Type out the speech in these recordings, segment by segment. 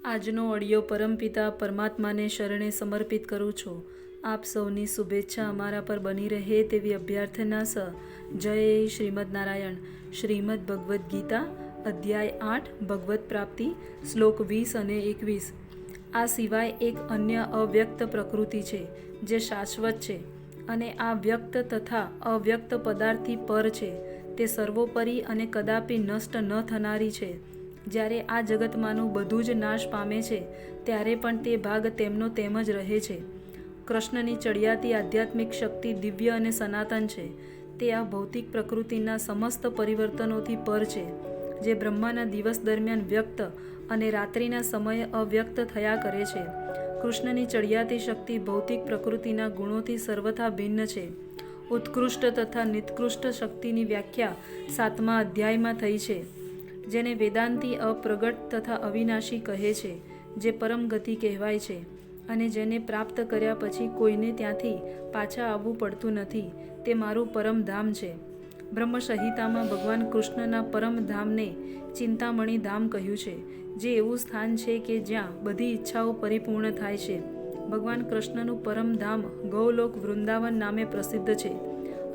આજનો ઓડિયો પરમપિતા પરમાત્માને શરણે સમર્પિત કરું છું. આપ સૌની શુભેચ્છા અમારા પર બની રહે તેવી અભ્યર્થના સ. જય શ્રીમદ નારાયણ. શ્રીમદ ભગવદ્ ગીતા અધ્યાય 8 ભગવત પ્રાપ્તિ શ્લોક 20 અને 21. આ સિવાય એક અન્ય અવ્યક્ત પ્રકૃતિ છે જે શાશ્વત છે અને આ વ્યક્ત તથા અવ્યક્ત પદાર્થથી પર છે. તે સર્વોપરી અને કદાપી નષ્ટ ન થનારી છે. જ્યારે આ જગતમાંનું બધું જ નાશ પામે છે ત્યારે પણ તે ભાગ તેમનો તેમ જ રહે છે. કૃષ્ણની ચડિયાતી આધ્યાત્મિક શક્તિ દિવ્ય અને સનાતન છે. તે આ ભૌતિક પ્રકૃતિના સમસ્ત પરિવર્તનોથી પર છે, જે બ્રહ્માના દિવસ દરમિયાન વ્યક્ત અને રાત્રિના સમયે અવ્યક્ત થયા કરે છે. કૃષ્ણની ચડિયાતી શક્તિ ભૌતિક પ્રકૃતિના ગુણોથી સર્વથા ભિન્ન છે. ઉત્કૃષ્ટ તથા નિત્કૃષ્ટ શક્તિની વ્યાખ્યા 7મા અધ્યાયમાં થઈ છે, જેને વેદાંતી અપ્રગટ તથા અવિનાશી કહે છે, જે પરમ ગતિ કહેવાય છે અને જેને પ્રાપ્ત કર્યા પછી કોઈને ત્યાંથી પાછા આવવું પડતું નથી. તે મારું પરમ ધામ છે. બ્રહ્મ સંહિતામાં ભગવાન કૃષ્ણના પરમ ધામને ચિંતામણી ધામ કહ્યું છે, જે એવું સ્થાન છે કે જ્યાં બધી ઈચ્છાઓ પરિપૂર્ણ થાય છે. ભગવાન કૃષ્ણનું પરમ ધામ ગૌલોક વૃંદાવન નામે પ્રસિદ્ધ છે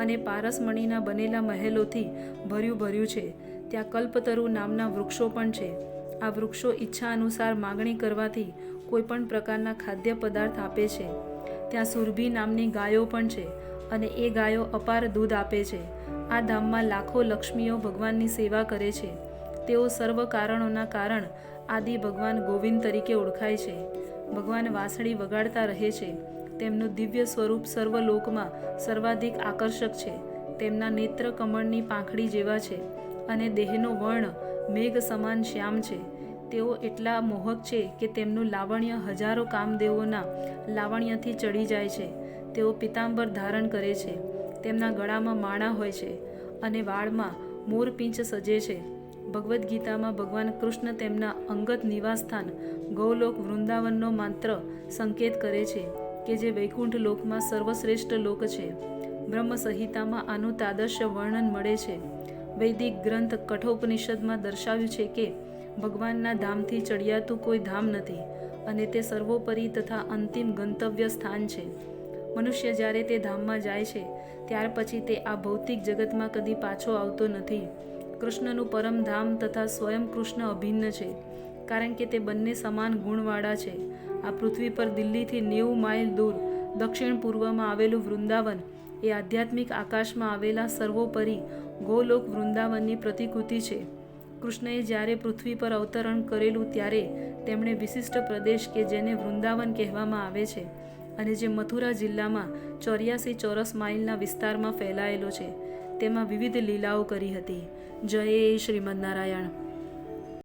અને પારસમણીના બનેલા મહેલોથી ભર્યું છે. ત્યાં કલ્પતરુ નામના વૃક્ષો પણ છે. આ વૃક્ષો ઈચ્છા અનુસાર માગણી કરવાથી કોઈ પણ પ્રકારના ખાદ્ય પદાર્થ આપે છે. ત્યાં સુરભી નામની ગાયો પણ છે અને એ ગાયો અપાર દૂધ આપે છે. આ ધામમાં લાખો લક્ષ્મીઓ ભગવાનની સેવા કરે છે. તેઓ સર્વ કારણોના કારણ આદિ ભગવાન ગોવિંદ તરીકે ઓળખાય છે. ભગવાન વાંસળી વગાડતા રહે છે. તેમનું દિવ્ય સ્વરૂપ સર્વલોકમાં સર્વાધિક આકર્ષક છે. તેમના નેત્ર કમળની પાંખડી જેવા છે અને દેહનો વર્ણ મેઘ સમાન શ્યામ છે. તેઓ એટલા મોહક છે કે તેમનું લાવણ્ય હજારો કામદેવોના લાવણ્યથી ચડી જાય છે. તેઓ પિતાંબર ધારણ કરે છે. તેમના ગળામાં માળા હોય છે અને વાળમાં મોરપીંછ સજે છે. ભગવદ્ ગીતામાં ભગવાન કૃષ્ણ તેમના અંગત નિવાસસ્થાન ગૌલોક વૃંદાવનનો માત્ર સંકેત કરે છે કે જે વૈકુંઠ લોકમાં સર્વશ્રેષ્ઠ લોક છે. બ્રહ્મ સંહિતામાં આનું તાદર્શ્ય વર્ણન મળે છે. વૈદિક ગ્રંથ કઠોપનિષદમાં દર્શાવ્યું છે કે ભગવાનના ધામથી ચડિયાતું કોઈ ધામ નથી અને તે સર્વોપરી તથા અંતિમ ગંતવ્ય સ્થાન છે. મનુષ્ય જ્યારે તે ધામમાં જાય છે ત્યાર પછી તે આ ભૌતિક જગતમાં કદી પાછો આવતો નથી. કૃષ્ણનું પરમ ધામ તથા સ્વયં કૃષ્ણ અભિન્ન છે, કારણ કે તે બંને સમાન ગુણવાળા છે. આ પૃથ્વી પર દિલ્હીથી 90 માઇલ દૂર દક્ષિણ પૂર્વમાં આવેલું વૃંદાવન એ આધ્યાત્મિક આકાશમાં આવેલા સર્વોપરી ગોલોક વૃંદાવનની પ્રતિકૃતિ છે. કૃષ્ણએ જ્યારે પૃથ્વી પર અવતરણ કરેલું ત્યારે તેમણે વિશિષ્ટ પ્રદેશ કે જેને વૃંદાવન કહેવામાં આવે છે અને જે મથુરા જિલ્લામાં 84 ચોરસ માઇલના વિસ્તારમાં ફેલાયેલો છે, તેમાં વિવિધ લીલાઓ કરી હતી. જય શ્રીમદ નારાયણ.